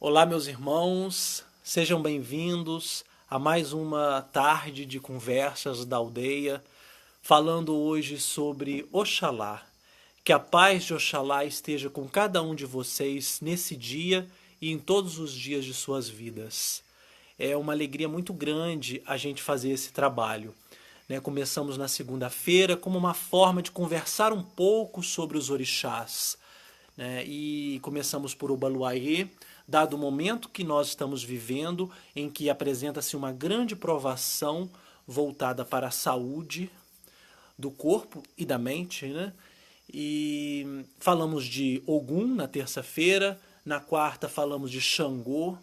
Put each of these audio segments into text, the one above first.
Olá, meus irmãos, sejam bem-vindos a mais uma tarde de conversas da aldeia, falando hoje sobre Oxalá. Que a paz de Oxalá esteja com cada um de vocês nesse dia e em todos os dias de suas vidas. É uma alegria muito grande a gente fazer esse trabalho. Começamos na segunda-feira como uma forma de conversar um pouco sobre os orixás, e começamos por Obaluayê, dado o momento que nós estamos vivendo, em que apresenta-se uma grande provação voltada para a saúde do corpo e da mente, né? E falamos de Ogum na terça-feira, na quarta falamos de Xangô,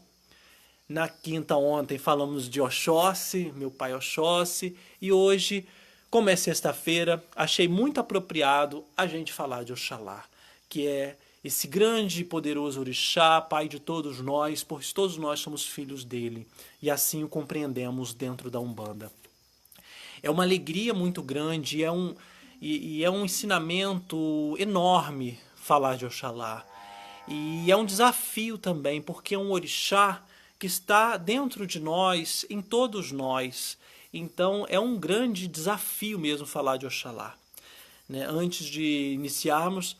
na quinta ontem falamos de Oxóssi, meu pai Oxóssi, e hoje, como é sexta-feira, achei muito apropriado a gente falar de Oxalá, que é esse grande e poderoso orixá, pai de todos nós, pois todos nós somos filhos dele, e assim o compreendemos dentro da Umbanda. É uma alegria muito grande, é um ensinamento enorme falar de Oxalá. E é um desafio também, porque é um orixá que está dentro de nós, em todos nós. Então é um grande desafio mesmo falar de Oxalá. Antes de iniciarmos,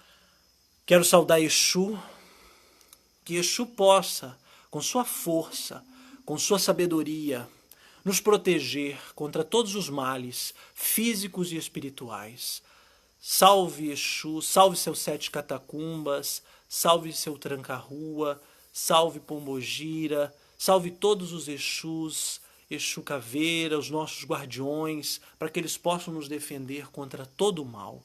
quero saudar Exu, que Exu possa, com sua força, com sua sabedoria, nos proteger contra todos os males físicos e espirituais. Salve Exu, salve seus sete catacumbas, salve seu tranca-rua, salve Pombogira, salve todos os Exus, Exu Caveira, os nossos guardiões, para que eles possam nos defender contra todo o mal,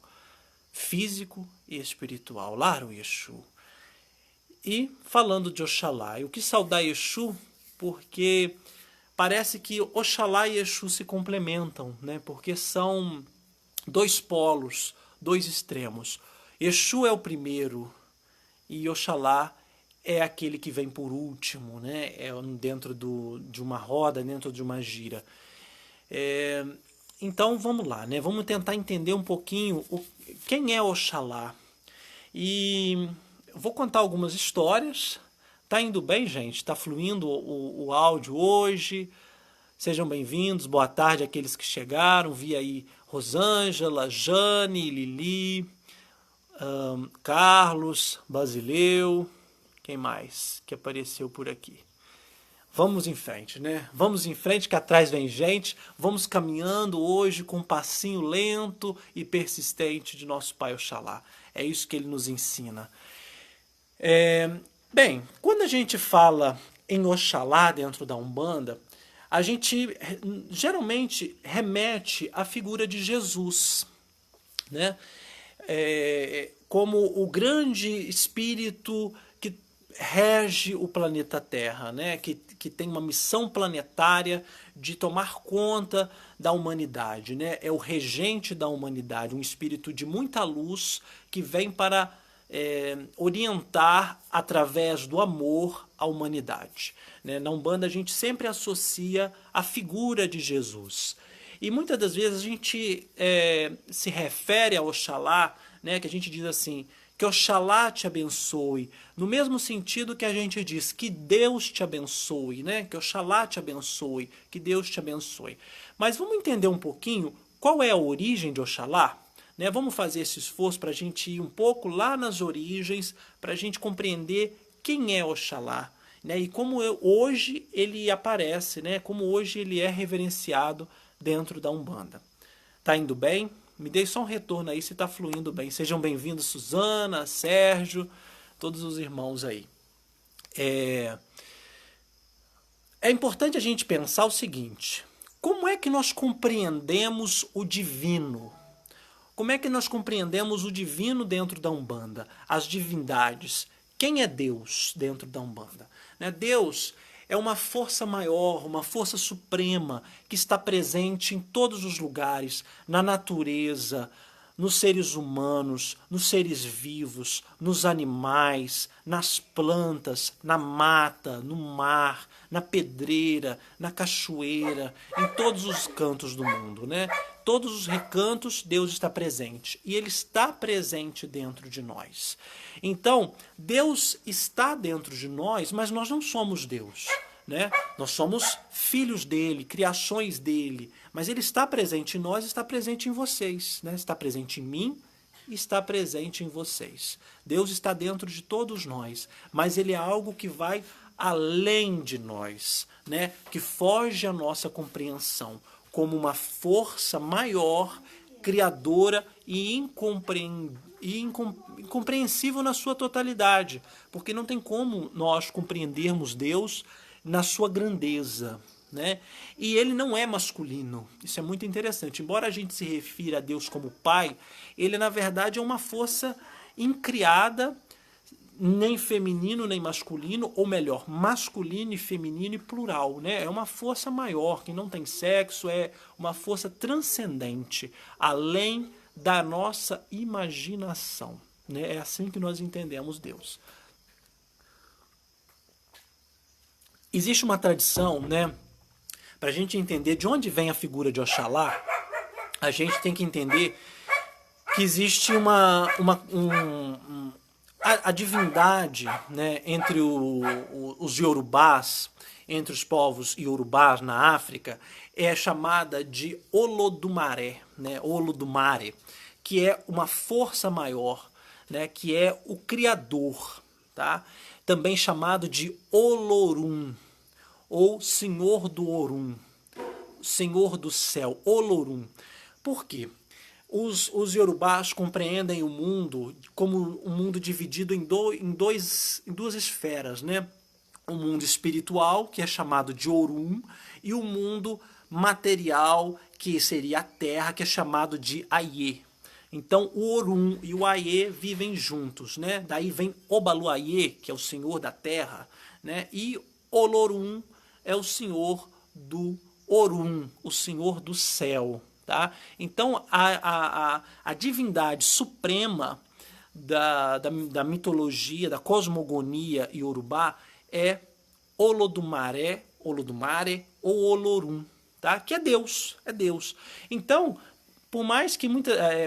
físico e espiritual. Laro Exu. E falando de Oxalá, eu quis saudar Exu porque parece que Oxalá e Exu se complementam, porque são dois polos, dois extremos. Exu é o primeiro e Oxalá é aquele que vem por último, é dentro de uma roda, dentro de uma gira. Então vamos lá, vamos tentar entender um pouquinho quem é Oxalá. E vou contar algumas histórias. Tá indo bem, gente? Tá fluindo o áudio hoje. Sejam bem-vindos, boa tarde àqueles que chegaram. Vi aí Rosângela, Jane, Lili, Carlos, Basileu, quem mais que apareceu por aqui? Vamos em frente, Vamos em frente que atrás vem gente. Vamos caminhando hoje com um passinho lento e persistente de nosso Pai Oxalá. É isso que ele nos ensina. Bem, quando a gente fala em Oxalá dentro da Umbanda, a gente geralmente remete à figura de Jesus, como o grande espírito que rege o planeta Terra, que tem uma missão planetária de tomar conta da humanidade, É o regente da humanidade, um espírito de muita luz que vem para orientar através do amor a humanidade. Na Umbanda a gente sempre associa a figura de Jesus. E muitas das vezes a gente se refere a Oxalá, que a gente diz assim, que Oxalá te abençoe, no mesmo sentido que a gente diz que Deus te abençoe, que Oxalá te abençoe, que Deus te abençoe. Mas vamos entender um pouquinho qual é a origem de Oxalá? Vamos fazer esse esforço para a gente ir um pouco lá nas origens, para a gente compreender quem é Oxalá, e como hoje ele aparece, como hoje ele é reverenciado dentro da Umbanda. Tá indo bem? Me dê só um retorno aí se está fluindo bem. Sejam bem-vindos, Suzana, Sérgio, todos os irmãos aí. É importante a gente pensar o seguinte: como é que nós compreendemos o divino? Como é que nós compreendemos o divino dentro da Umbanda? As divindades. Quem é Deus dentro da Umbanda? Deus é uma força maior, uma força suprema que está presente em todos os lugares, na natureza, nos seres humanos, nos seres vivos, nos animais, nas plantas, na mata, no mar, na pedreira, na cachoeira, em todos os cantos do mundo, todos os recantos, Deus está presente. E Ele está presente dentro de nós. Então, Deus está dentro de nós, mas nós não somos Deus, né? Nós somos filhos dele, criações dele. Mas Ele está presente em nós, está presente em vocês, né? Está presente em mim, está presente em vocês. Deus está dentro de todos nós, mas Ele é algo que vai além de nós, né? Que foge à nossa compreensão, como uma força maior, criadora e incompreensível na sua totalidade, porque não tem como nós compreendermos Deus na sua grandeza, né? E ele não é masculino, isso é muito interessante. Embora a gente se refira a Deus como Pai, ele na verdade é uma força incriada, nem feminino nem masculino, ou melhor, masculino e feminino e plural, né? É uma força maior, que não tem sexo, é uma força transcendente, além da nossa imaginação, né? É assim que nós entendemos Deus. Existe uma tradição, né? Para a gente entender de onde vem a figura de Oxalá, a gente tem que entender que existe a divindade, né, entre os Yorubás, entre os povos Yorubás na África, é chamada de Olodumare, né, Olodumare, que é uma força maior, né, que é o Criador, tá? Também chamado de Olorum, ou Senhor do Orum, Senhor do Céu, Olorum. Por quê? Os Yorubás compreendem o mundo como um mundo dividido em duas esferas, né? O mundo espiritual, que é chamado de Orum, e o mundo material, que seria a terra, que é chamado de Aie. Então o Orum e o Aie vivem juntos, né? Daí vem Obaluaie, que é o senhor da terra, né? E Olorum é o senhor do Orum, o senhor do céu. Tá? Então, a divindade suprema da mitologia, da cosmogonia iorubá é Olodumare ou Olorum, tá? Que é Deus, é Deus. Então, por mais que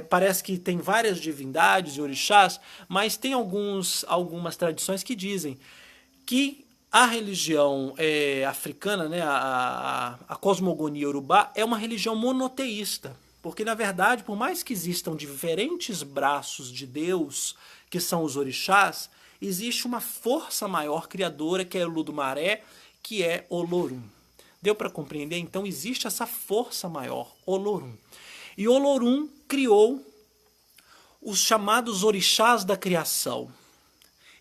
parece que tem várias divindades e orixás, mas tem algumas tradições que dizem que a religião africana, né, a cosmogonia iorubá, é uma religião monoteísta. Porque, na verdade, por mais que existam diferentes braços de Deus, que são os orixás, existe uma força maior criadora, que é o Olodumare, que é Olorum. Deu para compreender? Então, existe essa força maior, Olorum. E Olorum criou os chamados orixás da criação.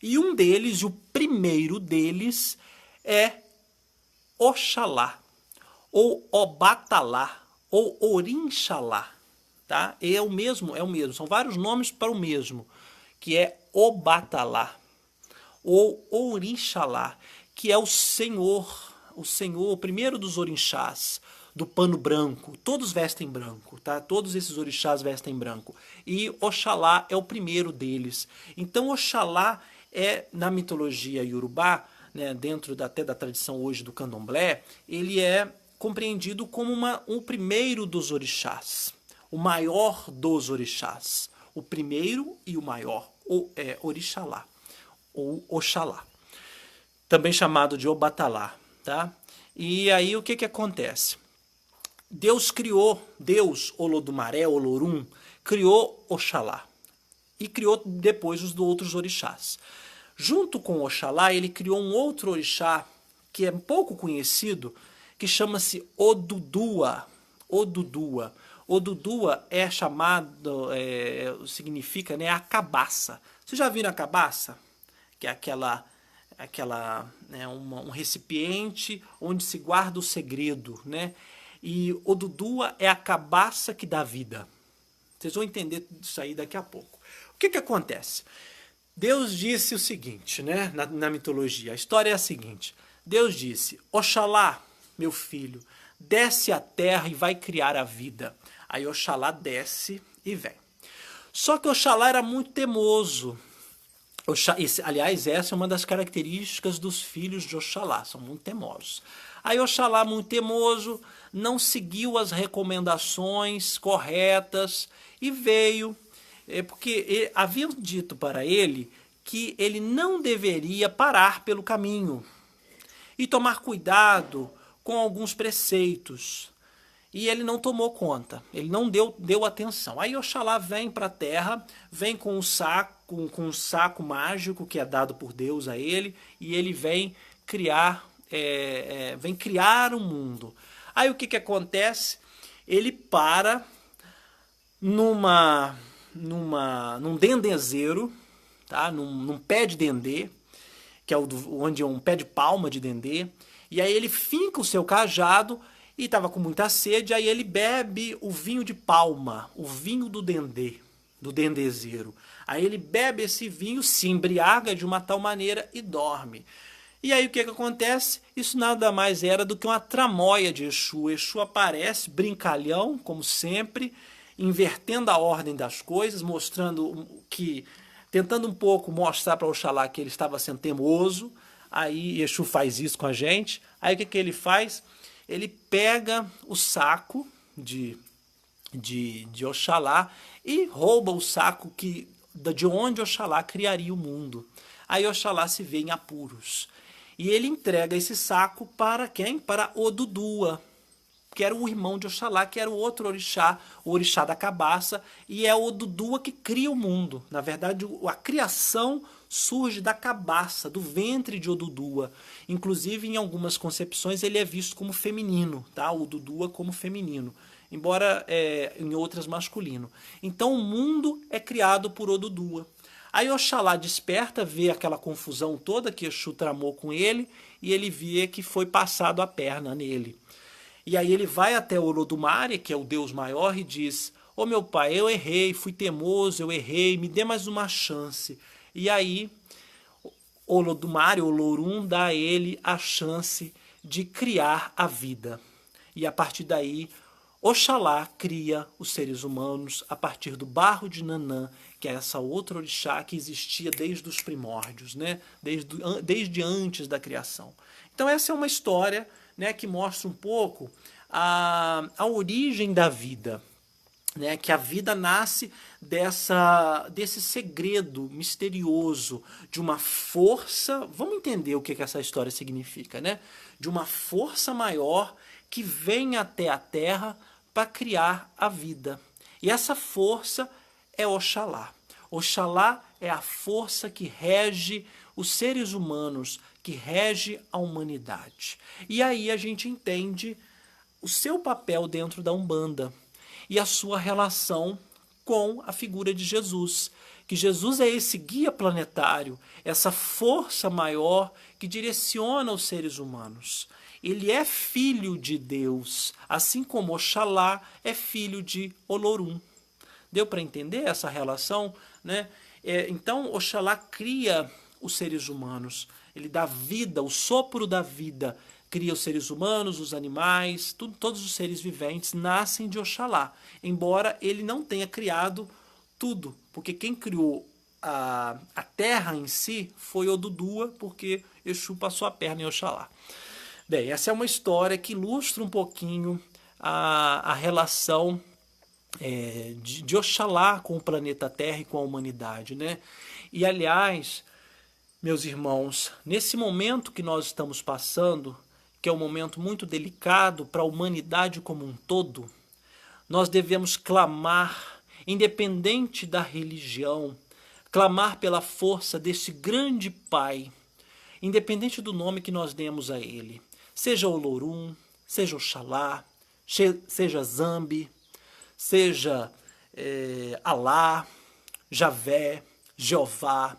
E um deles, o primeiro deles, é Oxalá, ou Obatalá, ou Orixalá. Tá? É o mesmo. São vários nomes para o mesmo, que é Obatalá, ou Orixalá, que é o Senhor, o primeiro dos orixás, do pano branco. Todos vestem branco, tá? Todos esses orixás vestem branco. E Oxalá é o primeiro deles. Então Oxalá na mitologia iorubá, né, dentro até da tradição hoje do candomblé, ele é compreendido como o primeiro dos orixás, o maior dos orixás, o primeiro e o maior, Orixalá, ou Oxalá, também chamado de Obatalá, tá? E aí o que acontece? Deus, Olodumare, Olorum, criou Oxalá e criou depois os outros orixás. Junto com Oxalá, ele criou um outro orixá que é pouco conhecido, que chama-se Odudua. Odudua é chamado, significa, né, a cabaça. Vocês já viram a cabaça? Que é aquela né, um recipiente onde se guarda o segredo, né? E Odudua é a cabaça que dá vida. Vocês vão entender isso aí daqui a pouco. O que acontece? Deus disse o seguinte, né, na mitologia. A história é a seguinte. Deus disse: Oxalá, meu filho, desce à terra e vai criar a vida. Aí Oxalá desce e vem. Só que Oxalá era muito teimoso. Aliás, essa é uma das características dos filhos de Oxalá, são muito teimosos. Aí Oxalá, muito teimoso, não seguiu as recomendações corretas e veio, porque haviam dito para ele que ele não deveria parar pelo caminho e tomar cuidado com alguns preceitos. E ele não tomou conta, ele não deu atenção. Aí Oxalá vem para a terra, vem com um saco mágico que é dado por Deus a ele, e ele vem criar, vem criar um mundo. Aí o que acontece? Ele para num dendezeiro, tá? num pé de dendê, que é onde é um pé de palma de dendê, e aí ele finca o seu cajado e estava com muita sede, aí ele bebe o vinho de palma, o vinho do dendê, do dendezeiro. Aí ele bebe esse vinho, se embriaga de uma tal maneira e dorme. E aí o que acontece? Isso nada mais era do que uma tramóia de Exu. Exu aparece brincalhão, como sempre, invertendo a ordem das coisas, mostrando que, tentando um pouco mostrar para Oxalá que ele estava sendo teimoso. Aí Exu faz isso com a gente. Aí o que ele faz? Ele pega o saco de Oxalá e rouba o saco de onde Oxalá criaria o mundo. Aí Oxalá se vê em apuros. E ele entrega esse saco para quem? Para Odudua, que era o irmão de Oxalá, que era o outro orixá, o orixá da cabaça, e é Odudua que cria o mundo. Na verdade, a criação surge da cabaça, do ventre de Odudua. Inclusive, em algumas concepções, ele é visto como feminino, tá? Odudua como feminino, embora em outras masculino. Então, o mundo é criado por Odudua. Aí Oxalá desperta, vê aquela confusão toda que Exu tramou com ele, e ele vê que foi passado a perna nele. E aí ele vai até Olodumare, que é o Deus maior, e diz: "Ô meu pai, eu errei, fui teimoso, eu errei, me dê mais uma chance." E aí Olodumare, Olorum, dá a ele a chance de criar a vida. E a partir daí, Oxalá cria os seres humanos a partir do barro de Nanã, que é essa outra orixá que existia desde os primórdios, né? desde antes da criação. Então essa é uma história, né, que mostra um pouco a origem da vida, né, que a vida nasce desse segredo misterioso, de uma força. Vamos entender o que essa história significa, né? De uma força maior que vem até a Terra para criar a vida. E essa força é Oxalá. Oxalá é a força que rege os seres humanos, que rege a humanidade. E aí a gente entende o seu papel dentro da Umbanda e a sua relação com a figura de Jesus. Que Jesus é esse guia planetário, essa força maior que direciona os seres humanos. Ele é filho de Deus, assim como Oxalá é filho de Olorum. Deu para entender essa relação, né? Então Oxalá cria os seres humanos, ele dá vida, o sopro da vida, cria os seres humanos, os animais, todos os seres viventes nascem de Oxalá, embora ele não tenha criado tudo, porque quem criou a terra em si foi Odudua, porque Exu passou a perna em Oxalá. Bem, essa é uma história que ilustra um pouquinho a relação de Oxalá com o planeta Terra e com a humanidade, né? E aliás, meus irmãos, nesse momento que nós estamos passando, que é um momento muito delicado para a humanidade como um todo, nós devemos clamar, independente da religião, clamar pela força desse grande Pai, independente do nome que nós demos a ele, seja Olorum, seja Oxalá, seja Zambi, seja Alá, Javé, Jeová,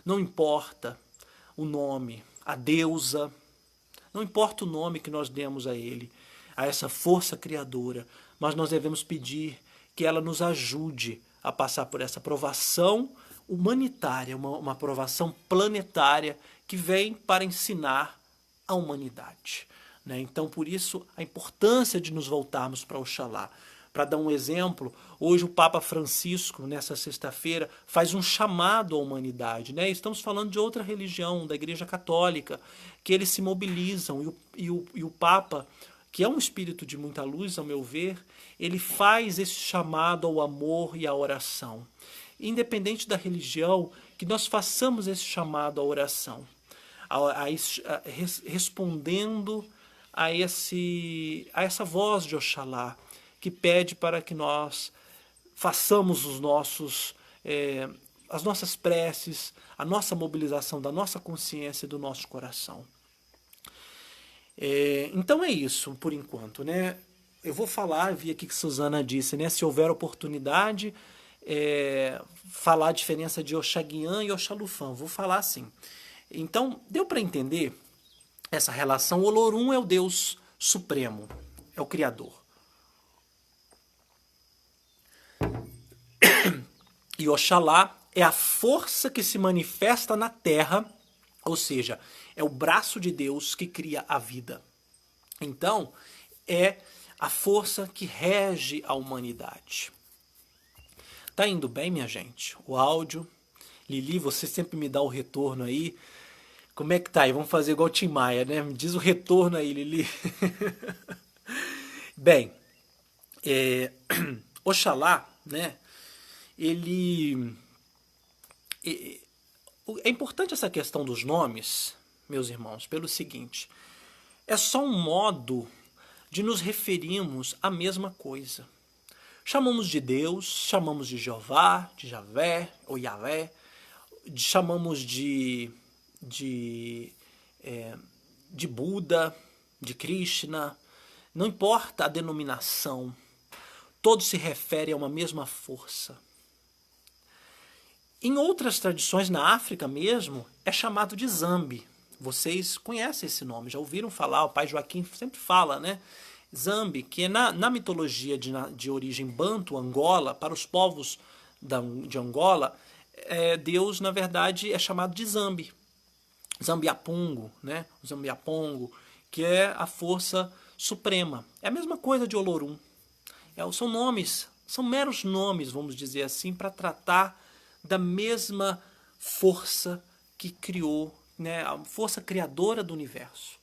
não importa o nome, a deusa, não importa o nome que nós demos a ele, a essa força criadora, mas nós devemos pedir que ela nos ajude a passar por essa provação humanitária, uma provação planetária que vem para ensinar a humanidade, né? Então, por isso, a importância de nos voltarmos para Oxalá, Para dar um exemplo, hoje o Papa Francisco, nessa sexta-feira, faz um chamado à humanidade, né? Estamos falando de outra religião, da Igreja Católica, que eles se mobilizam e o Papa, que é um espírito de muita luz, ao meu ver, ele faz esse chamado ao amor e à oração. Independente da religião, que nós façamos esse chamado à oração, respondendo a essa voz de Oxalá, que pede para que nós façamos as nossas preces, a nossa mobilização da nossa consciência e do nosso coração. Então é isso, por enquanto, né? Eu vou falar, vi aqui que Suzana disse, né? Se houver oportunidade, falar a diferença de Oxaguian e Oxalufã. Vou falar assim. Então, deu para entender essa relação? Olorum é o Deus supremo, é o Criador. E Oxalá é a força que se manifesta na terra, ou seja, é o braço de Deus que cria a vida. Então, é a força que rege a humanidade. Tá indo bem, minha gente? O áudio. Lili, você sempre me dá o retorno aí. Como é que tá aí? Vamos fazer igual o Tim Maia, né? Me diz o retorno aí, Lili. Bem, Oxalá, né? É importante essa questão dos nomes, meus irmãos, pelo seguinte. É só um modo de nos referirmos à mesma coisa. Chamamos de Deus, chamamos de Jeová, de Javé ou Yahvé, chamamos de Buda, de Krishna, não importa a denominação, todos se referem a uma mesma força. Em outras tradições, na África mesmo, é chamado de Zambi. Vocês conhecem esse nome, já ouviram falar, o pai Joaquim sempre fala, né? Zambi, que é na mitologia de origem banto, Angola, para os povos de Angola, Deus, na verdade, é chamado de Zambi. Zambiapungo, né? O Zambiapongo, que é a força suprema. É a mesma coisa de Olorum. São nomes, são meros nomes, vamos dizer assim, para tratar da mesma força que criou, né? A força criadora do universo.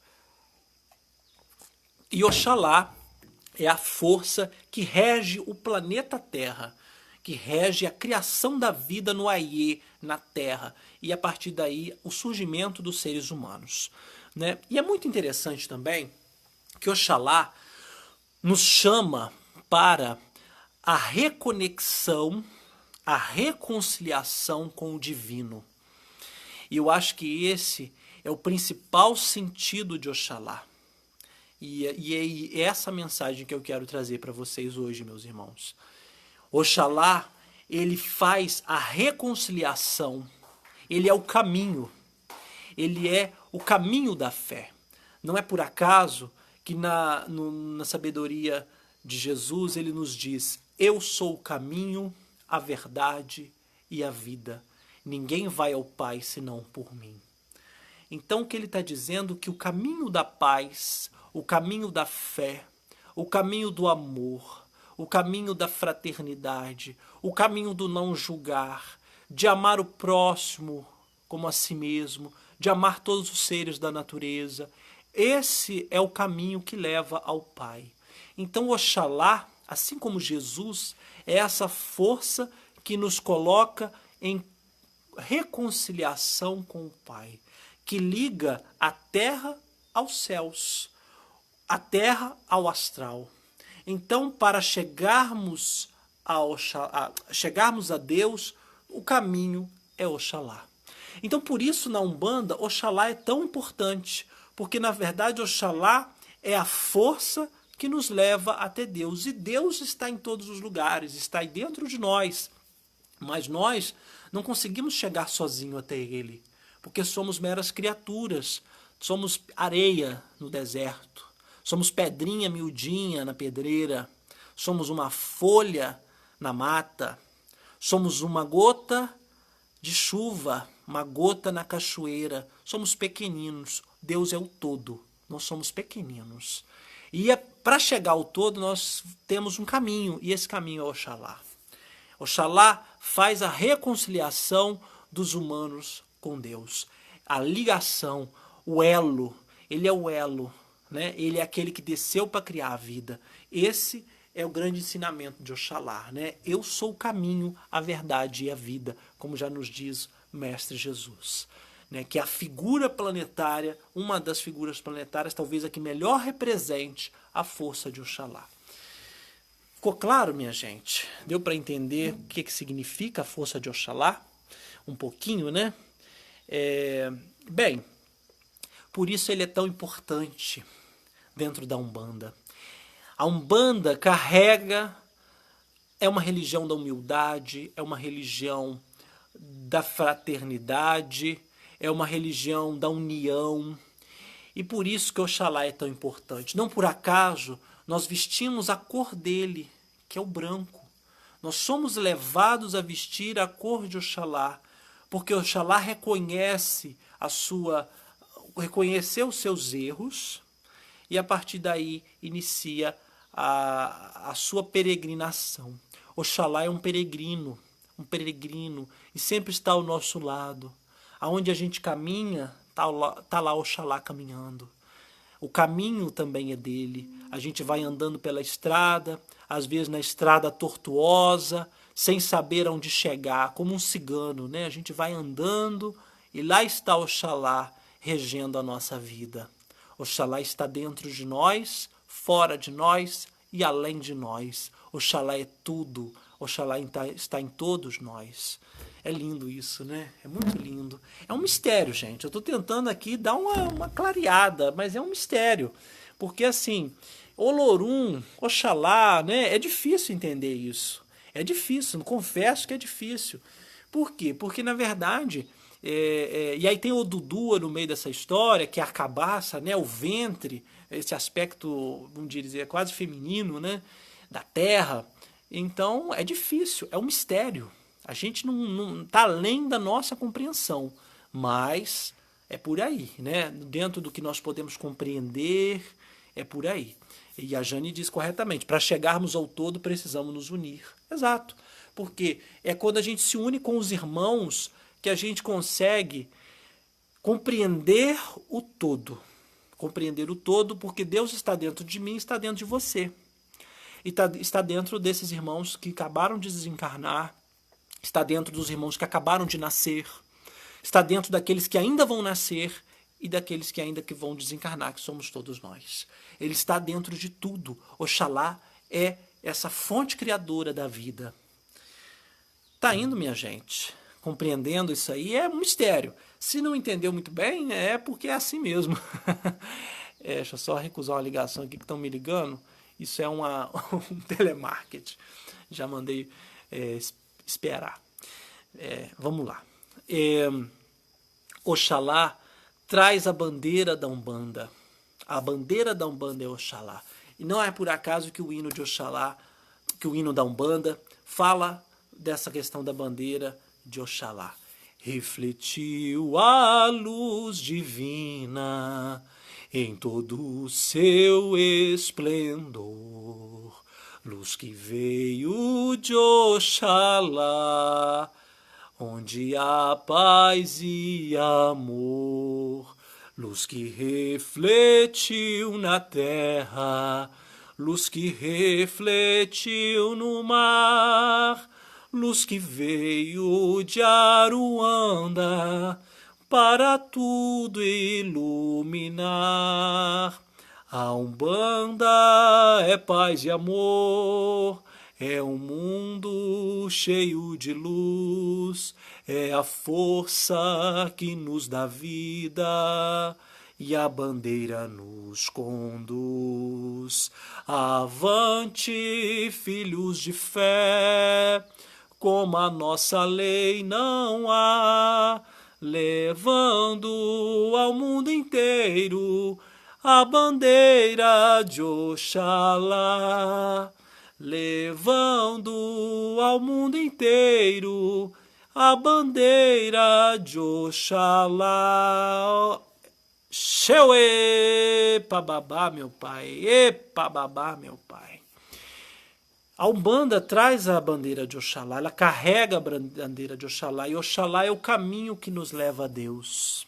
E Oxalá é a força que rege o planeta Terra, que rege a criação da vida no Aie, na Terra, e a partir daí o surgimento dos seres humanos, né? E é muito interessante também que Oxalá nos chama para a reconexão, a reconciliação com o divino. E eu acho que esse é o principal sentido de Oxalá. E é essa mensagem que eu quero trazer para vocês hoje, meus irmãos. Oxalá, ele faz a reconciliação, ele é o caminho, ele é o caminho da fé. Não é por acaso que na sabedoria de Jesus ele nos diz: eu sou o caminho, a verdade e a vida. Ninguém vai ao Pai senão por mim. Então o que ele está dizendo é que o caminho da paz, o caminho da fé, o caminho do amor, o caminho da fraternidade, o caminho do não julgar, de amar o próximo como a si mesmo, de amar todos os seres da natureza, esse é o caminho que leva ao Pai. Então Oxalá, assim como Jesus, é essa força que nos coloca em reconciliação com o Pai, que liga a terra aos céus, a terra ao astral. Então, para chegarmos a Deus, o caminho é Oxalá. Então, por isso, na Umbanda, Oxalá é tão importante, porque, na verdade, Oxalá é a força que nos leva até Deus. E Deus está em todos os lugares, está aí dentro de nós. Mas nós não conseguimos chegar sozinho até Ele, porque somos meras criaturas, somos areia no deserto, somos pedrinha miudinha na pedreira, somos uma folha na mata, somos uma gota de chuva, uma gota na cachoeira, somos pequeninos. Deus é o todo, nós somos pequeninos. E para chegar ao todo nós temos um caminho, e esse caminho é Oxalá. Oxalá faz a reconciliação dos humanos com Deus. A ligação, o elo, ele é o elo, né? Ele é aquele que desceu para criar a vida. Esse é o grande ensinamento de Oxalá, né? Eu sou o caminho, a verdade e a vida, como já nos diz o Mestre Jesus. Né? Que é a figura planetária, uma das figuras planetárias, talvez a que melhor represente a força de Oxalá. Ficou claro, minha gente? Deu para entender o que significa a força de Oxalá? Um pouquinho, né? Bem, por isso ele é tão importante dentro da Umbanda. A Umbanda carrega, é uma religião da humildade, é uma religião da fraternidade, é uma religião da união. E por isso que Oxalá é tão importante. Não por acaso nós vestimos a cor dele, que é o branco. Nós somos levados a vestir a cor de Oxalá, porque Oxalá reconheceu os seus erros e a partir daí inicia a sua peregrinação. Oxalá é um peregrino, e sempre está ao nosso lado. Aonde a gente caminha, tá lá Oxalá caminhando. O caminho também é dele. A gente vai andando pela estrada, às vezes na estrada tortuosa, sem saber aonde chegar, como um cigano, né? A gente vai andando e lá está Oxalá regendo a nossa vida. Oxalá está dentro de nós, fora de nós e além de nós. Oxalá é tudo. Oxalá está em todos nós. É lindo isso, né? É muito lindo. É um mistério, gente. Eu estou tentando aqui dar uma clareada, mas é um mistério. Porque assim, Olorum, Oxalá, né? É difícil entender isso. É difícil, confesso que é difícil. Por quê? Porque na verdade, e aí tem o Dudua no meio dessa história, que é a cabaça, né? O ventre, esse aspecto, vamos dizer, quase feminino, né? Da terra. Então é difícil, é um mistério. A gente não está além da nossa compreensão, mas é por aí, né? Dentro do que nós podemos compreender, é por aí. E a Jane diz corretamente, para chegarmos ao todo precisamos nos unir. Exato, porque é quando a gente se une com os irmãos que a gente consegue compreender o todo. Compreender o todo porque Deus está dentro de mim, está dentro de você. E está dentro desses irmãos que acabaram de desencarnar, está dentro dos irmãos que acabaram de nascer, está dentro daqueles que ainda vão nascer e daqueles que ainda vão desencarnar, que somos todos nós. Ele está dentro de tudo. Oxalá é essa fonte criadora da vida. Tá indo, minha gente? Compreendendo isso aí é um mistério. Se não entendeu muito bem, é porque é assim mesmo. Deixa eu só recusar uma ligação aqui que estão me ligando. Isso é um telemarketing. Já mandei esperar. Vamos lá. Oxalá traz a bandeira da Umbanda. A bandeira da Umbanda é Oxalá. E não é por acaso que o hino de Oxalá, que o hino da Umbanda fala dessa questão da bandeira de Oxalá. Refletiu a luz divina em todo o seu esplendor, luz que veio de Oxalá, onde há paz e amor, luz que refletiu na terra, luz que refletiu no mar, luz que veio de Aruanda, para tudo iluminar. A Umbanda é paz e amor, é um mundo cheio de luz, é a força que nos dá vida e a bandeira nos conduz. Avante, filhos de fé, como a nossa lei não há, levando ao mundo inteiro a bandeira de Oxalá, levando ao mundo inteiro a bandeira de Oxalá. Xeuê, babá, meu pai. Epa, babá, meu pai. A Umbanda traz a bandeira de Oxalá, ela carrega a bandeira de Oxalá, e Oxalá é o caminho que nos leva a Deus.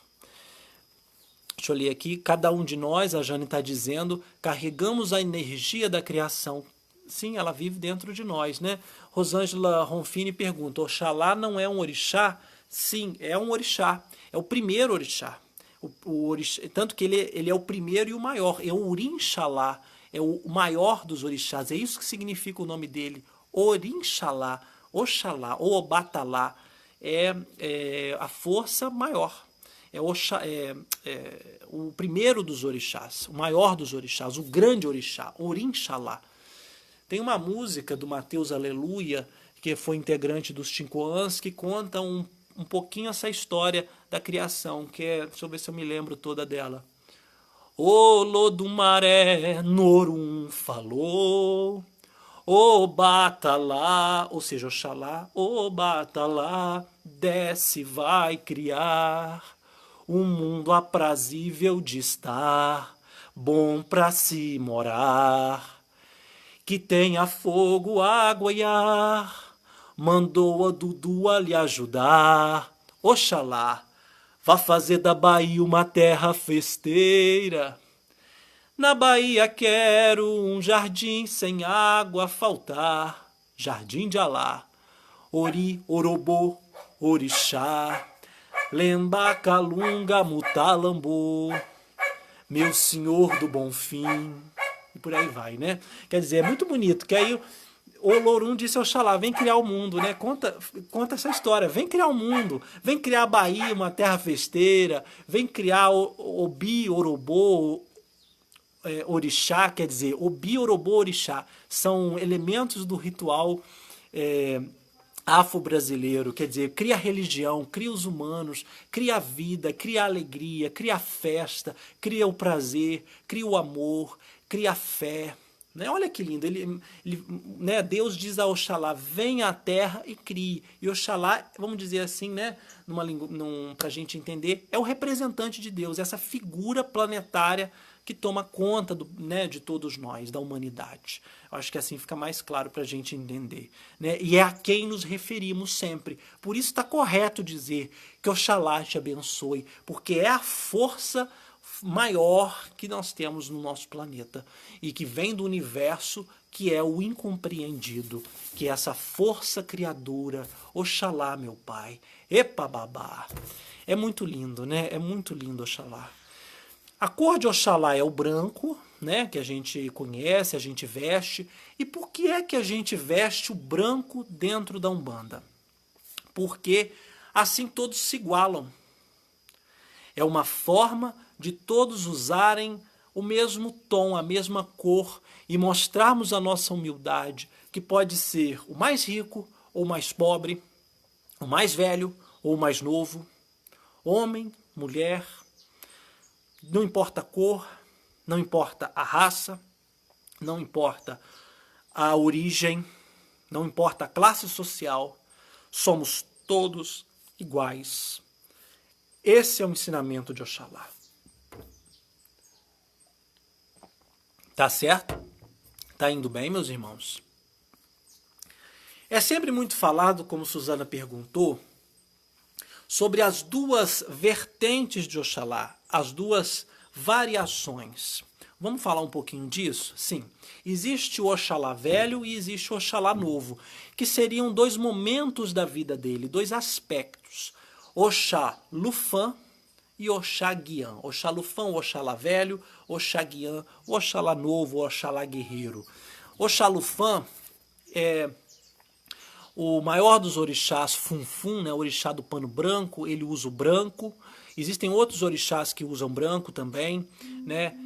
Deixa eu ler aqui, cada um de nós, a Jane está dizendo, carregamos a energia da criação. Sim, ela vive dentro de nós, né? Rosângela Ronfini pergunta, Oxalá não é um orixá? Sim, é um orixá, é o primeiro orixá. Orixá, tanto que ele é o primeiro e o maior, é o Urinxalá, é o maior dos orixás, é isso que significa o nome dele, Orinxalá, Oxalá, ou Obatalá, é a força maior, o primeiro dos orixás, o maior dos orixás, o grande orixá, Orinxalá. Tem uma música do Mateus Aleluia, que foi integrante dos Tincoãs, que conta um pouquinho essa história da criação, que é, deixa eu ver se eu me lembro toda dela. O Lodumaré Norum falou, o Batalá, ou seja, Oxalá, o Batalá desce vai criar um mundo aprazível de estar, bom pra se morar, que tenha fogo, água e ar, mandou a Dudu a lhe ajudar, Oxalá, vá fazer da Bahia uma terra festeira. Na Bahia quero um jardim sem água faltar, jardim de Alá, Ori, Orobô, Orixá, Lemba, Calunga, Mutalambô, meu senhor do bom fim, e por aí vai, né? Quer dizer, é muito bonito, que aí o Lorum disse Oxalá, vem criar o mundo, né? Conta essa história, vem criar o mundo, vem criar a Bahia, uma terra festeira, vem criar Obi, Orobô, Orixá, quer dizer, Obi, Orobô, Orixá, são elementos do ritual afro-brasileiro, quer dizer, cria a religião, cria os humanos, cria a vida, cria a alegria, cria a festa, cria o prazer, cria o amor, cria a fé. Né? Olha que lindo, né? Deus diz a Oxalá, venha à terra e crie. E Oxalá, vamos dizer assim, né? Para a gente entender, é o representante de Deus, essa figura planetária que toma conta né, de todos nós, da humanidade. Eu acho que assim fica mais claro para a gente entender. Né? E é a quem nos referimos sempre. Por isso está correto dizer que Oxalá te abençoe, porque é a força maior que nós temos no nosso planeta e que vem do universo, que é o incompreendido, que é essa força criadora. Oxalá, meu pai. Epa, babá. É muito lindo, né? É muito lindo Oxalá. A cor de Oxalá é o branco, né, que a gente conhece, a gente veste. E por que é que a gente veste o branco dentro da Umbanda? Porque assim todos se igualam. É uma forma de todos usarem o mesmo tom, a mesma cor e mostrarmos a nossa humildade, que pode ser o mais rico ou o mais pobre, o mais velho ou o mais novo, homem, mulher, não importa a cor, não importa a raça, não importa a origem, não importa a classe social, somos todos iguais. Esse é o ensinamento de Oxalá. Tá certo? Tá indo bem, meus irmãos? É sempre muito falado, como Suzana perguntou, sobre as duas vertentes de Oxalá, as duas variações. Vamos falar um pouquinho disso? Sim. Existe o Oxalá velho e existe o Oxalá novo, que seriam dois momentos da vida dele, dois aspectos. Oxalufã e Oxaguian. Oxalufã, o Oxalá velho, Oxaguian, o Oxalá novo, o Oxalá guerreiro. Oxalufã é o maior dos orixás, Funfun, né, o orixá do pano branco, ele usa o branco. Existem outros orixás que usam branco também, né?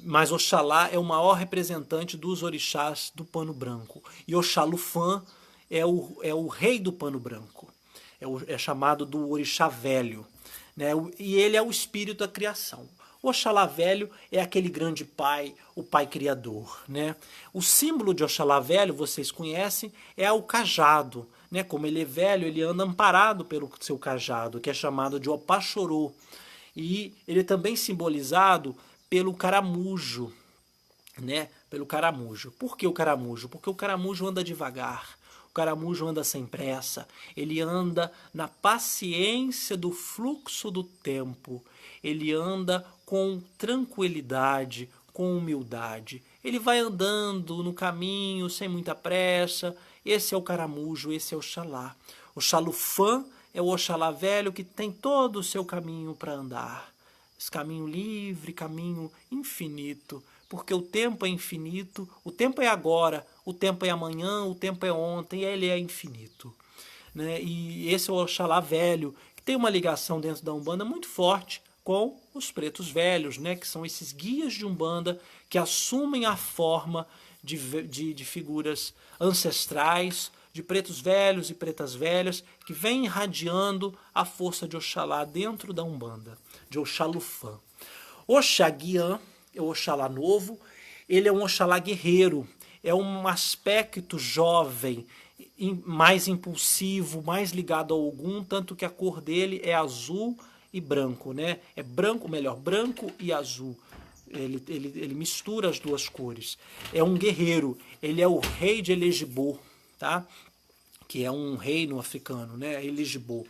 Mas Oxalá é o maior representante dos orixás do pano branco. E Oxalufã é o rei do pano branco. É chamado do orixá velho. Né? E ele é o espírito da criação. O Oxalá velho é aquele grande pai, o pai criador. Né? O símbolo de Oxalá velho, vocês conhecem, é o cajado. Né? Como ele é velho, ele anda amparado pelo seu cajado, que é chamado de Opachorô. E ele é também simbolizado pelo caramujo, né? Pelo caramujo. Por que o caramujo? Porque o caramujo anda devagar. O caramujo anda sem pressa. Ele anda na paciência do fluxo do tempo. Ele anda com tranquilidade, com humildade. Ele vai andando no caminho sem muita pressa. Esse é o caramujo, esse é o Oxalá. O Xalufã é o Oxalá velho que tem todo o seu caminho para andar. Esse caminho livre, caminho infinito, porque o tempo é infinito, o tempo é agora, o tempo é amanhã, o tempo é ontem, ele é infinito. Né? E esse é o Oxalá velho, que tem uma ligação dentro da Umbanda muito forte com os pretos velhos, né? Que são esses guias de Umbanda que assumem a forma de figuras ancestrais, de pretos velhos e pretas velhas, que vêm irradiando a força de Oxalá dentro da Umbanda, de Oxalufã. Oxaguian, é o Oxalá novo, ele é um Oxalá guerreiro, é um aspecto jovem, mais impulsivo, mais ligado ao Ogum, tanto que a cor dele é azul e branco, né? É branco, melhor, branco e azul. Ele mistura as duas cores. É um guerreiro, ele é o rei de Elegibô, tá? Que é um reino africano, né? Elegibô.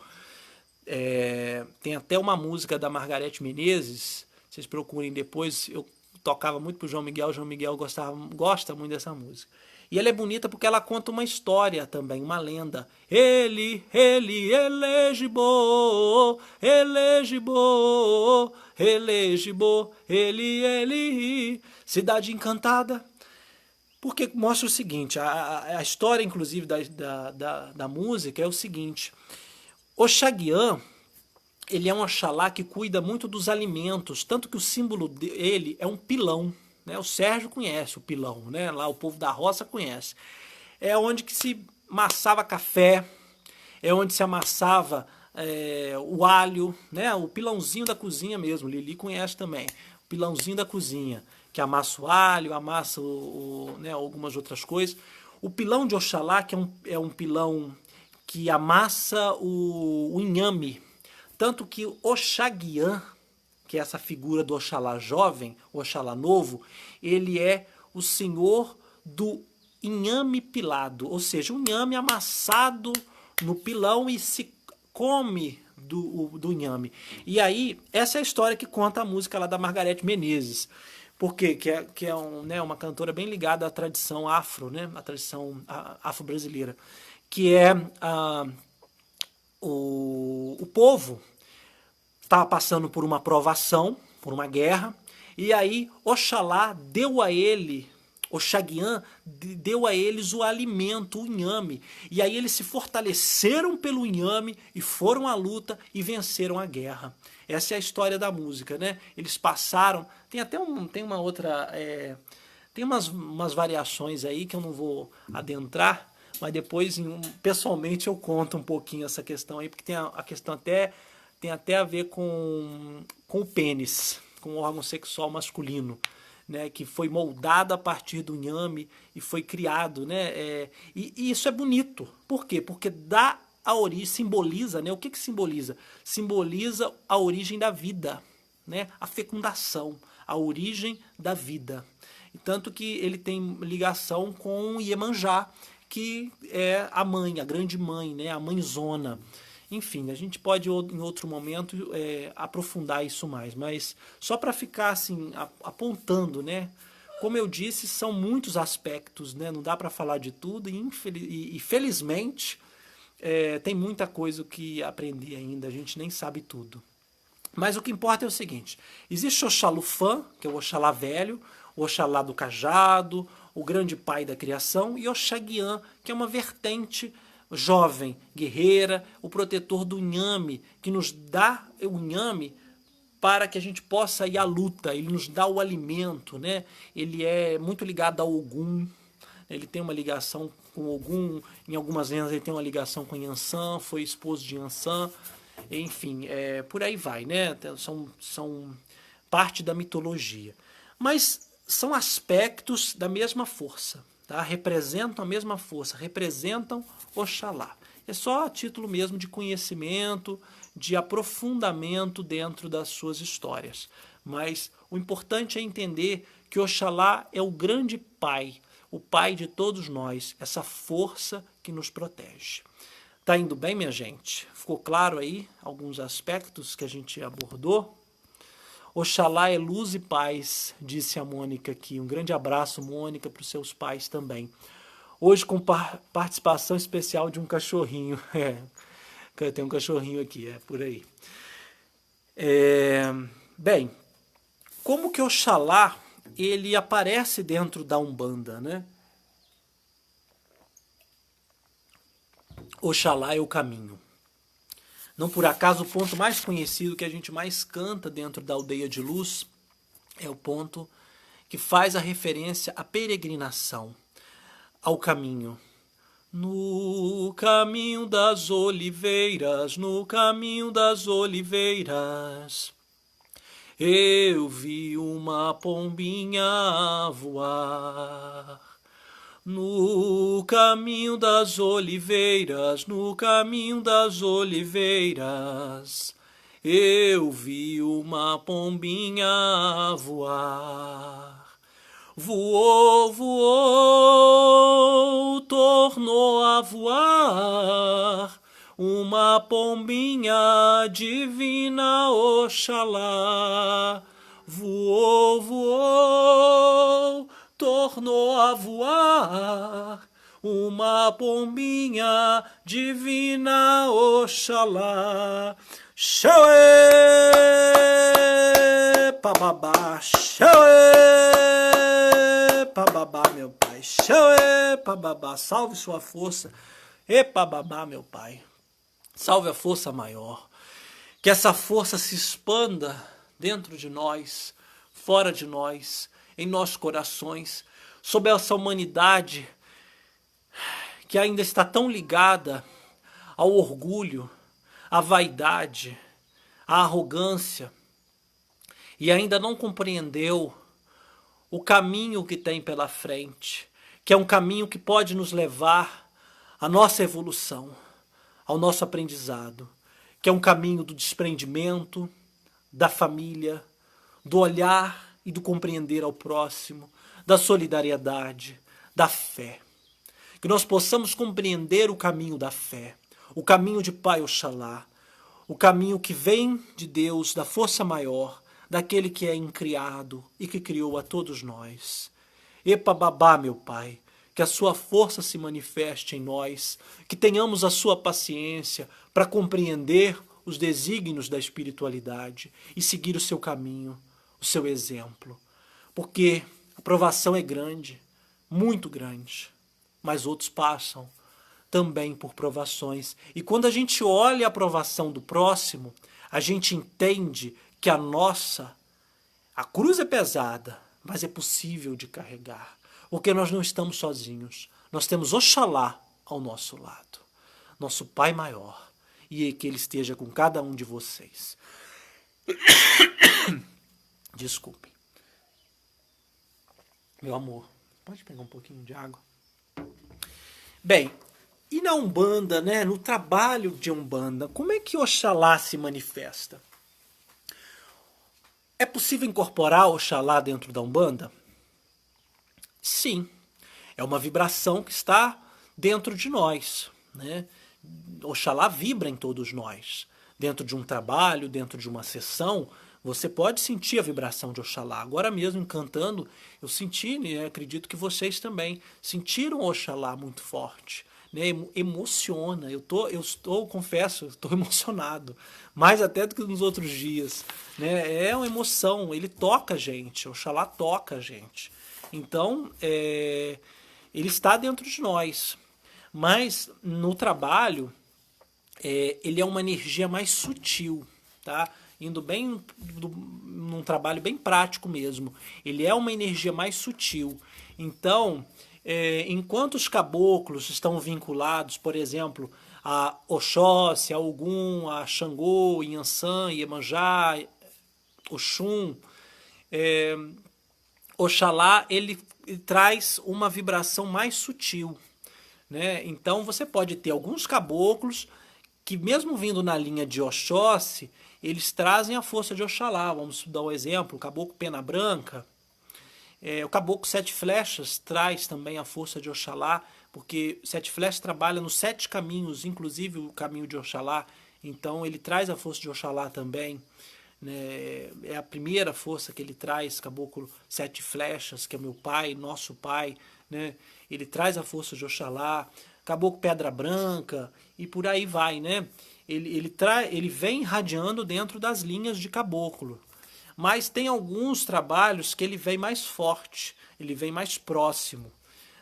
Tem até uma música da Margareth Menezes, vocês procurem depois, eu tocava muito pro o João Miguel gosta muito dessa música. E ela é bonita porque ela conta uma história também, uma lenda. Elegibô, ele, cidade encantada. Porque mostra o seguinte, a história inclusive da música é o seguinte, Oxaguian, ele é um Oxalá que cuida muito dos alimentos, tanto que o símbolo dele é um pilão, né? O Sérgio conhece o pilão, né? Lá o povo da roça conhece. É onde que se amassava café, é onde se amassava o alho, né? O pilãozinho da cozinha mesmo, Lili conhece também, o pilãozinho da cozinha, que amassa o alho, amassa né, algumas outras coisas. O pilão de Oxalá, que é um pilão que amassa o inhame, tanto que Oxaguian, que é essa figura do Oxalá jovem, o Oxalá novo, ele é o senhor do inhame pilado, ou seja, o inhame amassado no pilão e se come do inhame. E aí, essa é a história que conta a música lá da Margareth Menezes. Por quê? Que é né, uma cantora bem ligada à tradição afro, né, à tradição afro-brasileira, que é o povo estava passando por uma provação, por uma guerra, e aí Oxalá deu a ele, Oxaguian deu a eles o alimento, o inhame, e aí eles se fortaleceram pelo inhame e foram à luta e venceram a guerra. Essa é a história da música, né? Eles passaram, tem até tem uma outra, tem umas variações aí que eu não vou adentrar, mas depois pessoalmente eu conto um pouquinho essa questão aí, porque tem a questão tem até a ver com o pênis, com o órgão sexual masculino, né, que foi moldado a partir do inhame e foi criado, né, e isso é bonito. Por quê? Porque dá a origem, simboliza, né, o que simboliza? Simboliza a origem da vida, né, a fecundação, a origem da vida. E tanto que ele tem ligação com Iemanjá, que é a mãe, a grande mãe, né, a mãezona. Enfim, a gente pode em outro momento aprofundar isso mais, mas só para ficar assim apontando, né? Como eu disse, são muitos aspectos, né? Não dá para falar de tudo e felizmente tem muita coisa que aprender ainda, a gente nem sabe tudo. Mas o que importa é o seguinte, existe o Oxalufã, que é o Oxalá velho, o Oxalá do cajado, o grande pai da criação, e Oxaguian, que é uma vertente jovem, guerreira, o protetor do inhame, que nos dá o inhame para que a gente possa ir à luta, ele nos dá o alimento, né? Ele é muito ligado ao Ogum, ele tem uma ligação com o Ogum, em algumas lendas ele tem uma ligação com Yansan, foi esposo de Yansan, enfim, por aí vai, né? São parte da mitologia. Mas são aspectos da mesma força, tá? Representam a mesma força, representam Oxalá. É só a título mesmo de conhecimento, de aprofundamento dentro das suas histórias. Mas o importante é entender que Oxalá é o grande pai, o pai de todos nós, essa força que nos protege. Tá indo bem, minha gente? Ficou claro aí alguns aspectos que a gente abordou? Oxalá é luz e paz, disse a Mônica aqui. Um grande abraço, Mônica, para os seus pais também. Hoje com participação especial de um cachorrinho. Tem um cachorrinho aqui, por aí. Bem, como que Oxalá ele aparece dentro da Umbanda, né? Oxalá é o caminho. Não por acaso o ponto mais conhecido que a gente mais canta dentro da Aldeia de Luz é o ponto que faz a referência à peregrinação, ao caminho. No caminho das oliveiras, no caminho das oliveiras, eu vi uma pombinha voar. No caminho das oliveiras, no caminho das oliveiras, eu vi uma pombinha voar. Voou, voou, tornou a voar, uma pombinha divina, Oxalá. Voou, voou, tornou a voar, uma pombinha divina, Oxalá. Xauê, pababá, xauê, pababá, meu pai. Xauê, pababá, salve sua força. E pababá, meu pai. Salve a força maior. Que essa força se expanda dentro de nós, fora de nós, em nossos corações, sobre essa humanidade que ainda está tão ligada ao orgulho, à vaidade, à arrogância, e ainda não compreendeu o caminho que tem pela frente, que é um caminho que pode nos levar à nossa evolução, ao nosso aprendizado, que é um caminho do desprendimento, da família, do olhar e do compreender ao próximo, da solidariedade, da fé. Que nós possamos compreender o caminho da fé, o caminho de Pai Oxalá, o caminho que vem de Deus, da força maior, daquele que é incriado e que criou a todos nós. Epa babá, meu Pai, que a sua força se manifeste em nós, que tenhamos a sua paciência para compreender os desígnios da espiritualidade e seguir o seu caminho, o seu exemplo. Porque a provação é grande, muito grande, mas outros passam também por provações. E quando a gente olha a provação do próximo, a gente entende que a cruz é pesada, mas é possível de carregar. Porque nós não estamos sozinhos. Nós temos Oxalá ao nosso lado, nosso Pai maior, e que Ele esteja com cada um de vocês. Desculpem. Meu amor, pode pegar um pouquinho de água? Bem, e na Umbanda, né, no trabalho de Umbanda, como é que Oxalá se manifesta? É possível incorporar Oxalá dentro da Umbanda? Sim, é uma vibração que está dentro de nós, né? Oxalá vibra em todos nós. Dentro de um trabalho, dentro de uma sessão, você pode sentir a vibração de Oxalá. Agora mesmo, cantando, eu senti, né, acredito que vocês também sentiram Oxalá muito forte. Né, emociona, confesso, estou emocionado, mais até do que nos outros dias. Né, é uma emoção, ele toca a gente, Oxalá toca a gente. Então, ele está dentro de nós. Mas no trabalho, ele é uma energia mais sutil, tá? Indo bem num trabalho bem prático mesmo. Ele é uma energia mais sutil. Então, enquanto os caboclos estão vinculados, por exemplo, a Oxóssi, a Ogum, a Xangô, Inhansã, Iemanjá, Oxum, Oxalá, ele traz uma vibração mais sutil. Né? Então você pode ter alguns caboclos que mesmo vindo na linha de Oxóssi, eles trazem a força de Oxalá. Vamos dar um exemplo, o caboclo Pena Branca, o caboclo Sete Flechas traz também a força de Oxalá, porque Sete Flechas trabalha nos 7 caminhos, inclusive o caminho de Oxalá, então ele traz a força de Oxalá também, né? É a primeira força que ele traz, caboclo Sete Flechas, que é meu pai, nosso pai, né? Ele traz a força de Oxalá, caboclo Pedra Branca e por aí vai, né? Ele vem irradiando dentro das linhas de caboclo. Mas tem alguns trabalhos que ele vem mais forte, ele vem mais próximo.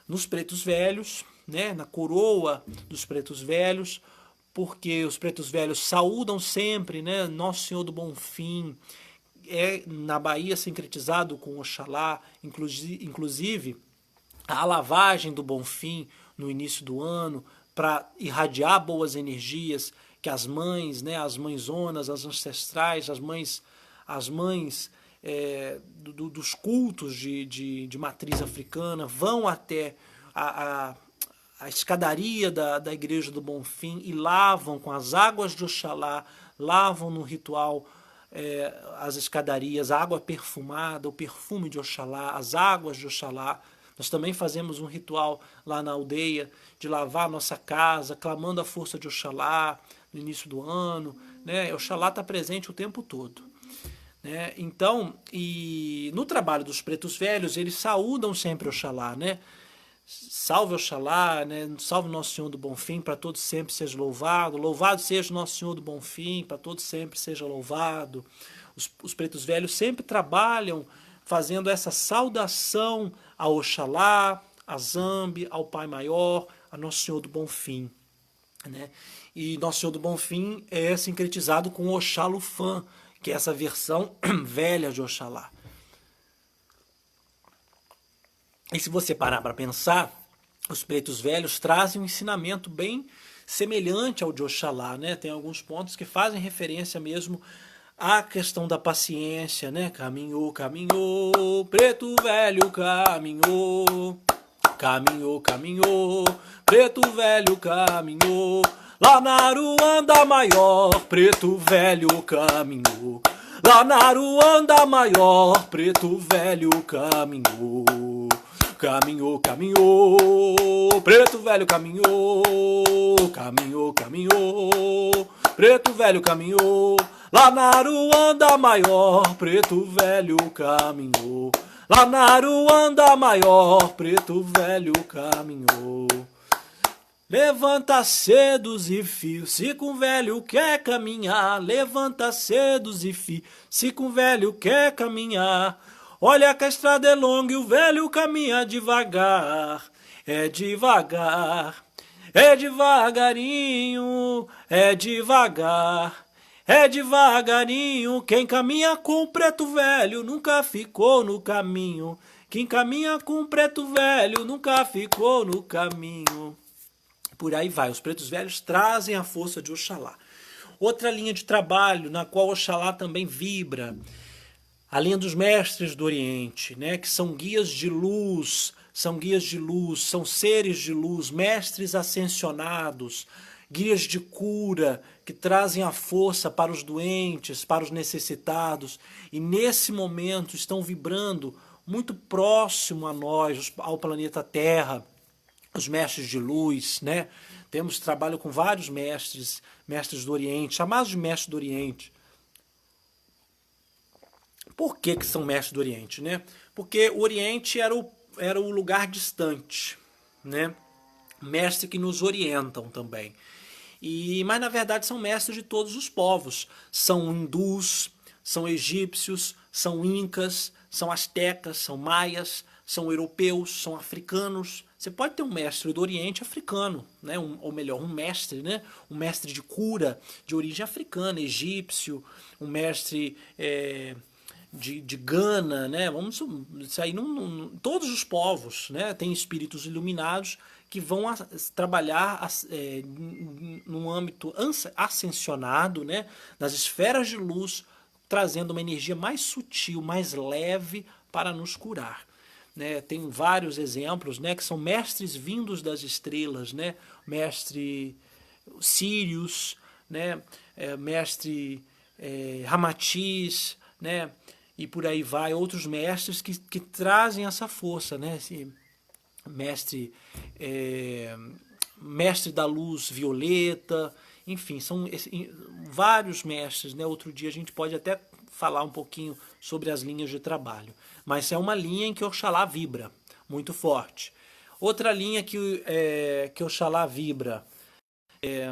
Nos pretos velhos, né, na coroa dos pretos velhos, porque os pretos velhos saúdam sempre, né, Nosso Senhor do Bonfim, é na Bahia sincretizado com Oxalá, inclusive a lavagem do Bonfim no início do ano, para irradiar boas energias, que as mães, né, as mãezonas, as ancestrais, as mães dos cultos de matriz africana vão até a escadaria da Igreja do Bonfim e lavam com as águas de Oxalá, lavam no ritual as escadarias, a água perfumada, o perfume de Oxalá, as águas de Oxalá. Nós também fazemos um ritual lá na aldeia de lavar a nossa casa, clamando a força de Oxalá no início do ano, né? Oxalá está presente o tempo todo, né? Então, e no trabalho dos pretos velhos, eles saúdam sempre Oxalá, né? Salve Oxalá, né? Salve Nosso Senhor do Bonfim, para todos sempre seja louvado. Louvado seja Nosso Senhor do Bonfim, para todos sempre seja louvado. Os pretos velhos sempre trabalham fazendo essa saudação a Oxalá, a Zambi, ao Pai Maior, a Nosso Senhor do Bonfim, né? E Nosso Senhor do Bonfim é sincretizado com Oxalufã, que é essa versão velha de Oxalá. E se você parar para pensar, os pretos velhos trazem um ensinamento bem semelhante ao de Oxalá, né? Tem alguns pontos que fazem referência mesmo à questão da paciência, né? Caminhou, caminhou, preto velho caminhou, caminhou, caminhou, preto velho caminhou, lá na Aruanda maior, preto velho caminhou, lá na Aruanda maior, preto velho caminhou. Caminhou, caminhou, preto velho caminhou, caminhou, caminhou, preto velho caminhou, lá na Aruanda maior, preto velho caminhou, lá na Aruanda maior, preto velho caminhou. Levanta cedo, Zifi, se com velho quer caminhar, levanta cedo, Zifi, se com velho quer caminhar. Olha que a estrada é longa e o velho caminha devagar, é devagar, é devagarinho, é devagar, é devagarinho. Quem caminha com o preto velho nunca ficou no caminho, quem caminha com o preto velho nunca ficou no caminho. Por aí vai, os pretos velhos trazem a força de Oxalá. Outra linha de trabalho na qual Oxalá também vibra, a linha dos mestres do Oriente, né, que são guias de luz, são seres de luz, mestres ascensionados, guias de cura, que trazem a força para os doentes, para os necessitados, e nesse momento estão vibrando muito próximo a nós, ao planeta Terra, os mestres de luz, né? Temos trabalho com vários mestres do Oriente, chamados de mestres do Oriente. Por que são mestres do Oriente, né? Porque o Oriente era o lugar distante, né? Mestres que nos orientam também. Mas na verdade são mestres de todos os povos. São hindus, são egípcios, são incas, são astecas, são maias, são europeus, são africanos. Você pode ter um mestre do Oriente africano, né? Ou melhor, um mestre, né? Um mestre de cura de origem africana, egípcio, um mestre de Gana, né? Isso aí todos os povos, né? Tem espíritos iluminados que vão trabalhar num âmbito ascensionado, né? Nas esferas de luz, trazendo uma energia mais sutil, mais leve para nos curar. Né? Tem vários exemplos, né, que são mestres vindos das estrelas, né? Mestre Sirius, né? Mestre Ramatiz, né? E por aí vai, outros mestres que trazem essa força, né? Esse mestre, mestre da luz violeta, enfim, são vários mestres, né? Outro dia a gente pode até falar um pouquinho sobre as linhas de trabalho, mas é uma linha em que Oxalá vibra muito forte. Outra linha que Oxalá vibra